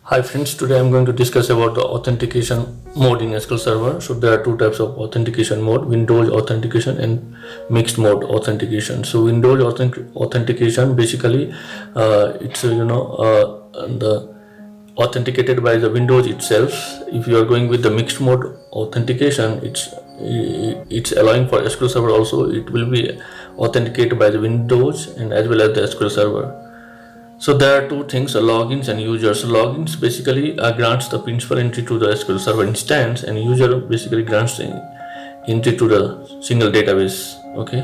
Hi friends, today I'm going to discuss about the authentication mode in SQL Server. So there are two types of authentication mode: Windows authentication and mixed mode authentication. So Windows authentication basically it's the authenticated by the Windows itself. If you are going with the mixed mode authentication, it's allowing for SQL Server also. It will be authenticated by the Windows and as well as the SQL Server. So there are two things: logins and users. Logins basically grants the principal entry to the SQL Server instance, and user basically grants the entry to the single database. Okay,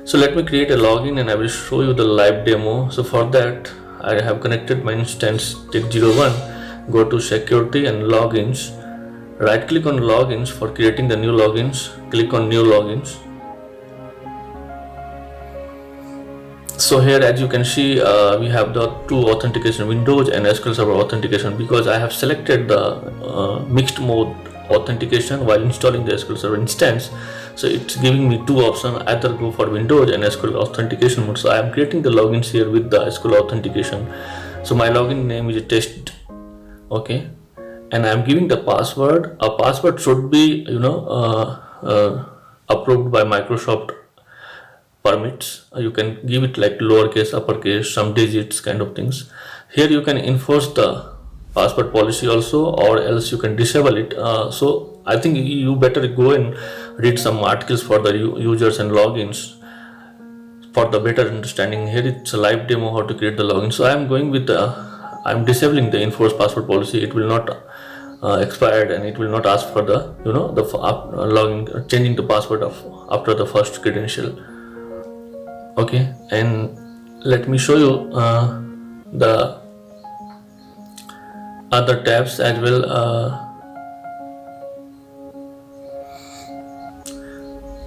so let me create a login and I will show you the live demo. So for that I have connected my instance tech01. Go to security and logins, right click on logins. For creating the new logins, click on new logins. So here, as you can see, we have the two authentication: Windows and SQL Server authentication. Because I have selected the mixed mode authentication while installing the SQL Server instance, so it's giving me two options: either go for Windows and SQL authentication mode. So I am creating the logins here with the SQL authentication. So my login name is test. Okay, and I am giving the password. A password should be approved by Microsoft permits. You can give it like lowercase, uppercase, some digits kind of things. Here you can enforce the password policy also, or else you can disable it. So I think you better go and read some articles for the users and logins for the better understanding. Here it's a live demo how to create the login. So I'm disabling the enforce password policy. It will not expired, and it will not ask for the login, changing the password of after the first credential. Okay, and let me show you the other tabs as well.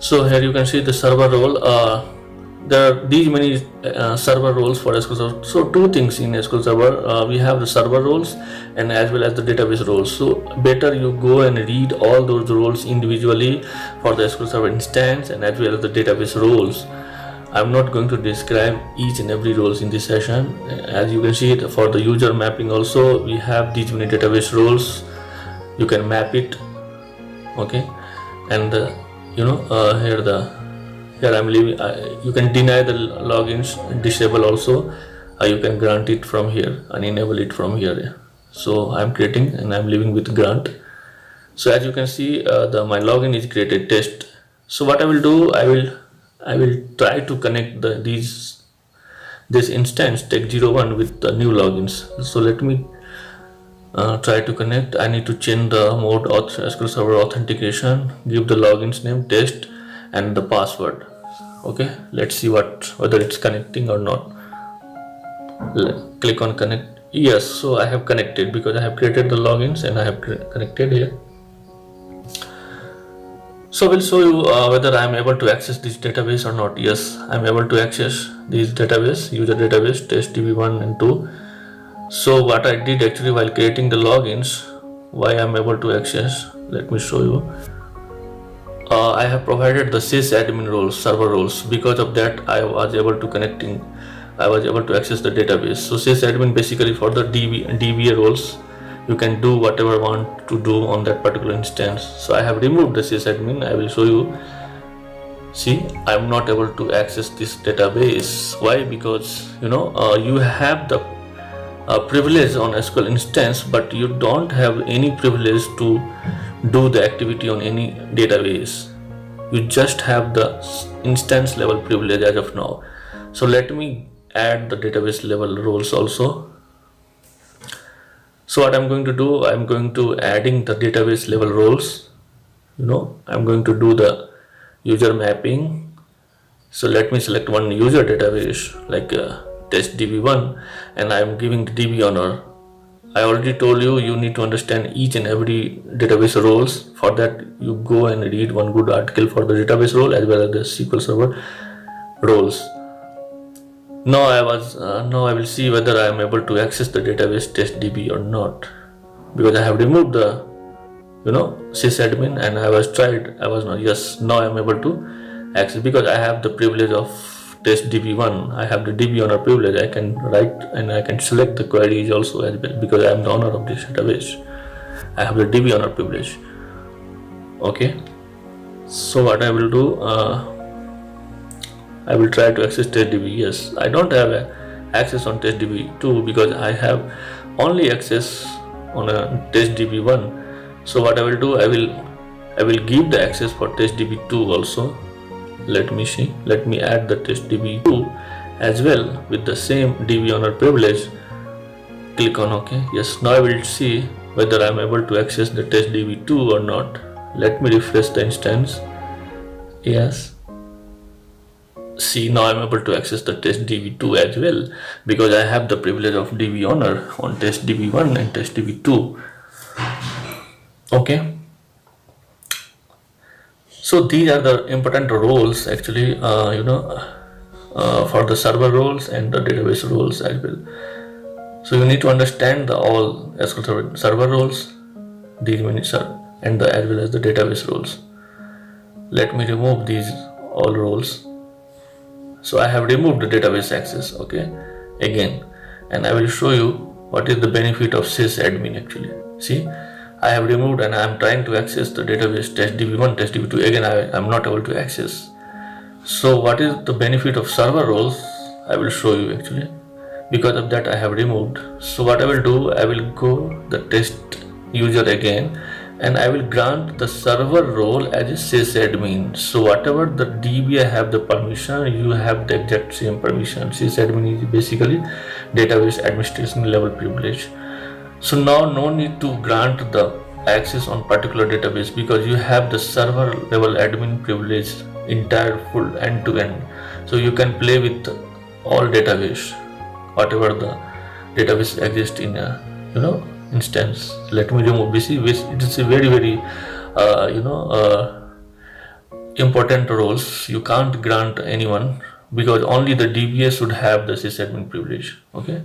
So here you can see the server role. There are these many server roles for SQL Server. So two things in SQL Server: we have the server roles and as well as the database roles. So better you go and read all those roles individually for the SQL Server instance and as well as the database roles. I'm not going to describe each and every roles in this session. As you can see, for the user mapping also we have these many database roles. You can map it. Okay, and here I'm leaving. You can deny the logins, disable also. You can grant it from here and enable it from here. So I'm creating and I'm leaving with grant. So as you can see, my login is created test. So what I will do, I will try to connect this instance tech01 with the new logins. So let me try to connect. I need to change the mode of SQL Server authentication, give the logins name test and the password. Okay, let's see whether it's connecting or not. Click on connect. Yes, so I have connected because I have created the logins and I have connected here. So we'll show you whether I am able to access this database or not. Yes, I am able to access this database, user database test DB1 and 2. So what I did actually while creating the logins, why I am able to access, let me show you. I have provided the sysadmin roles, server roles. Because of that, I was able to access the database. So sysadmin basically for the DBA roles. You can do whatever you want to do on that particular instance. So I have removed the sysadmin. I will show you. See, I am not able to access this database. Why? Because you have the privilege on SQL instance, but you don't have any privilege to do the activity on any database. You just have the instance level privilege as of now. So let me add the database level roles also. So what I'm going to do, I'm going to adding the database level roles. I'm going to do the user mapping. So let me select one user database like test DB1 and I'm giving the DB owner. I already told you need to understand each and every database roles. For that, you go and read one good article for the database role as well as the SQL Server roles. Now I will see whether I am able to access the database test DB or not, because I have removed the sysadmin and I was not. Yes, now I am able to access because I have the privilege of test DB1, I have the DB owner privilege. I can write and I can select the queries also as well, because I am the owner of this database. I have the DB owner privilege. Okay, so what I will do, I will try to access testdb. Yes, I don't have access on testdb2 because I have only access on a testdb1. So what I will do, I will give the access for testdb2 also. Let me see, let me add the testdb2 as well with the same DB owner privilege. Click on OK. Yes, now I will see whether I am able to access the testdb2 or not. Let me refresh the instance. Yes, see, now I am able to access the testdb2 as well, because I have the privilege of DB owner on testdb1 and testdb2. Okay, so these are the important roles actually, for the server roles and the database roles as well. So you need to understand all SQL server roles, these and as well as the database roles. Let me remove these all roles. So I have removed the database access, okay, again, and I will show you what is the benefit of sysadmin actually. See, I have removed and I am trying to access the database testdb1, testdb2. Again, I am not able to access. So what is the benefit of server roles? I will show you actually. Because of that I have removed. So what I will do, I will go the test user again, and I will grant the server role as a sysadmin. So whatever the DB I have the permission, you have the exact same permission. Sysadmin is basically database administration level privilege. So now no need to grant the access on particular database, because you have the server level admin privilege entire full end to end. So you can play with all database, whatever the database exists in a instance. Let me remove this. It is a very important roles. You can't grant anyone, because only the DBA should have the sysadmin privilege. Okay,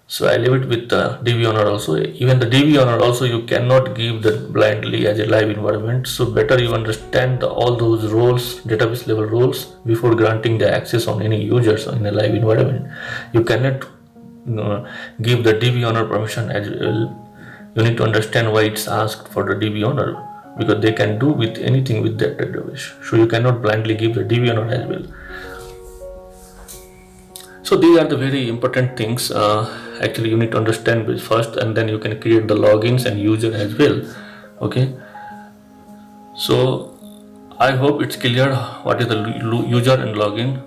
so I leave it with the DB owner also. Even the DB owner also you cannot give that blindly as a live environment. So better you understand all those roles, database level roles, before granting the access on any users in a live environment. You cannot give the DB owner permission as well. You need to understand why it's asked for the DB owner, because they can do with anything with that database. So you cannot blindly give the DB owner as well. So these are the very important things. Actually you need to understand this first, and then you can create the logins and user as well. Okay, so I hope it's clear what is the user and login.